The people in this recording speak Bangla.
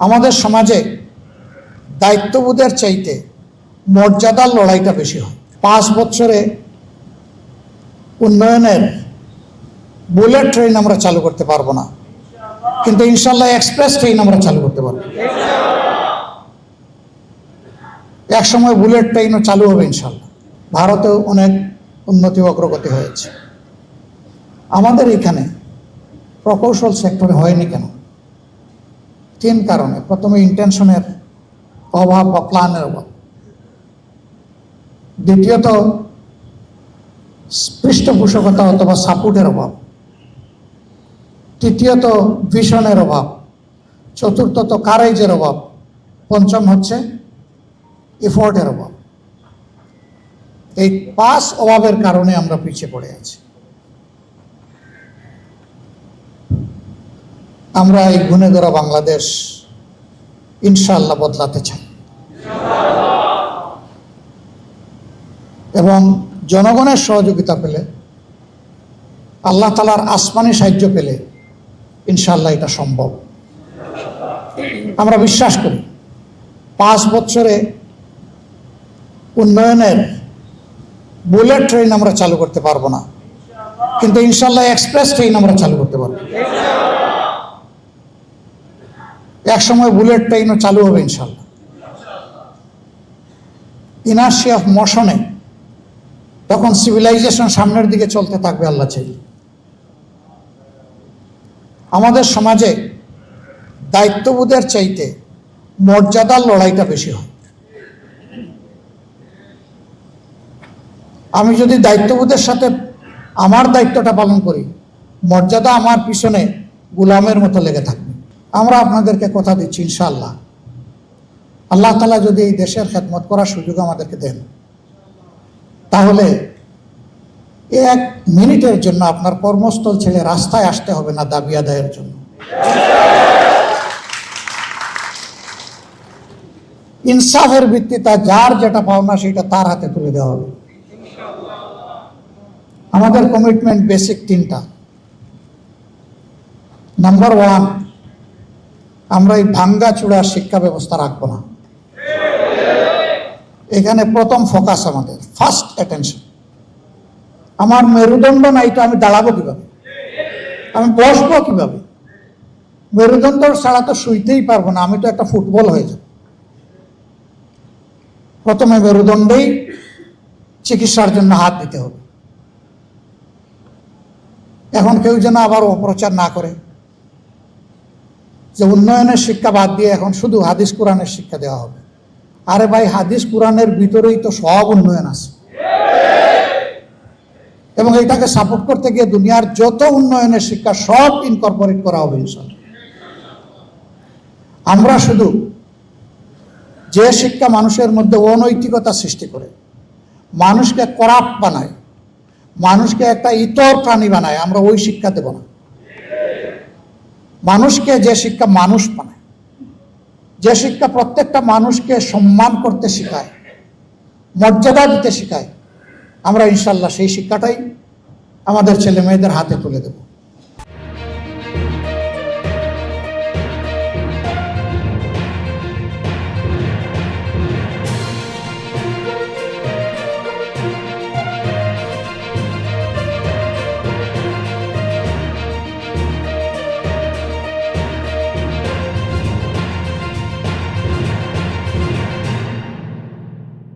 আমাদের সমাজে দায়িত্ববোধের চাইতে মর্যাদার লড়াইটা বেশি হয়। 5 বছরে উন্নয়নের বুলেট ট্রেন আমরা চালু করতে পারবো না, কিন্তু ইনশাল্লাহ এক্সপ্রেস ট্রেন আমরা চালু করতে পারবো। এক সময় বুলেট ট্রেনও চালু হবে ইনশাল্লাহ। ভারতেও অনেক উন্নতি অগ্রগতি হয়েছে, আমাদের এখানে প্রকৌশল সেক্টরে হয়নি কেন? 3 কারণে। প্রথমে ইন্টেনশনের অভাব বা প্ল্যানের অভাব, দ্বিতীয়ত পৃষ্ঠপোষকতা অথবা সাপোর্টের অভাব, তৃতীয়ত ভিশনের অভাব, চতুর্থত কারেজের অভাব, পঞ্চম হচ্ছে এফোর্টের অভাব। এই 5 অভাবের কারণে আমরা পিছিয়ে পড়ে আছি। আমরা এই গুণে ধরা বাংলাদেশ ইনশাআল্লাহ বদলাতে চাই এবং জনগণের সহযোগিতা পেলে, আল্লাহ তাআলার আসমানি সাহায্য পেলে ইনশাআল্লাহ এটা সম্ভব। আমরা বিশ্বাস করি 5 বছরে উন্নয়নের বুলেট ট্রেন আমরা চালু করতে পারবো না, কিন্তু ইনশাআল্লাহ এক্সপ্রেস ট্রেন আমরা চালু করতে পারবো। এক সময় বুলেট ট্রেনও চালু হবে ইনশাআল্লাহ। ইনার্শিয়া অফ মোশনে তখন সিভিলাইজেশন সামনের দিকে চলতে থাকবে আল্লাহ চাইলে। আমাদের সমাজে দায়িত্ববোধের চাইতে মর্যাদার লড়াইটা বেশি হয়। আমি যদি দায়িত্ববোধের সাথে আমার দায়িত্বটা পালন করি, মর্যাদা আমার পিছনে গোলামের মতো লেগে থাকবে। আমরা আপনাদেরকে কথা দিচ্ছি ইনশাআল্লাহ, আল্লাহ তাআলা যদি এই দেশের খেদমত করার সুযোগ আমাদেরকে দেন, তাহলে 1 মিনিটের জন্য আপনার কর্মস্থল ছেড়ে রাস্তায় আসতে হবে না দাবি আদায়ের জন্য। ইনসাফের ভিত্তিতে যার যেটা পাওনা সেটা তার হাতে তুলে দেওয়া হবে। আমাদের কমিটমেন্ট বেসিক 3টা। নাম্বার 1, আমরা এই ভাঙ্গা চূড়ার শিক্ষা ব্যবস্থা রাখবো না। এখানে প্রথম ফোকাস আমাদের, ফার্স্ট অ্যাটেনশন। আমার মেরুদণ্ড নাই তো আমি দাঁড়াবো কিভাবে, আমি বসবো কিভাবে? মেরুদণ্ড ছাড়া তো শুইতেই পারবো না, আমি তো একটা ফুটবল হয়ে যাব। প্রথমে মেরুদণ্ডেই চিকিৎসার জন্য হাত দিতে হবে। এখন কেউ যেন আবার অপপ্রচার না করে যে উন্নয়নের শিক্ষা বাদ দিয়ে এখন শুধু হাদিস কোরআনের শিক্ষা দেওয়া হবে। আরে ভাই, হাদিস কোরআনের ভিতরেই তো সব উন্নয়ন আছে, এবং এটাকে সাপোর্ট করতে গিয়ে দুনিয়ার যত উন্নয়নের শিক্ষা সব ইনকর্পোরেট করা হবে ইনশাআল্লাহ। আমরা শুধু যে শিক্ষা মানুষের মধ্যে অনৈতিকতা সৃষ্টি করে, মানুষকে করাপ্ট বানায়, মানুষকে একটা ইতর প্রাণী বানায়, আমরা ওই শিক্ষা দেব না। মানুষকে যে শিক্ষা মানুষ বানায়, যে শিক্ষা প্রত্যেকটা মানুষকে সম্মান করতে শেখায়, মর্যাদা দিতে শেখায়, আমরা ইনশাআল্লাহ সেই শিক্ষাটাই আমাদের ছেলে মেয়েদের হাতে তুলে দেব।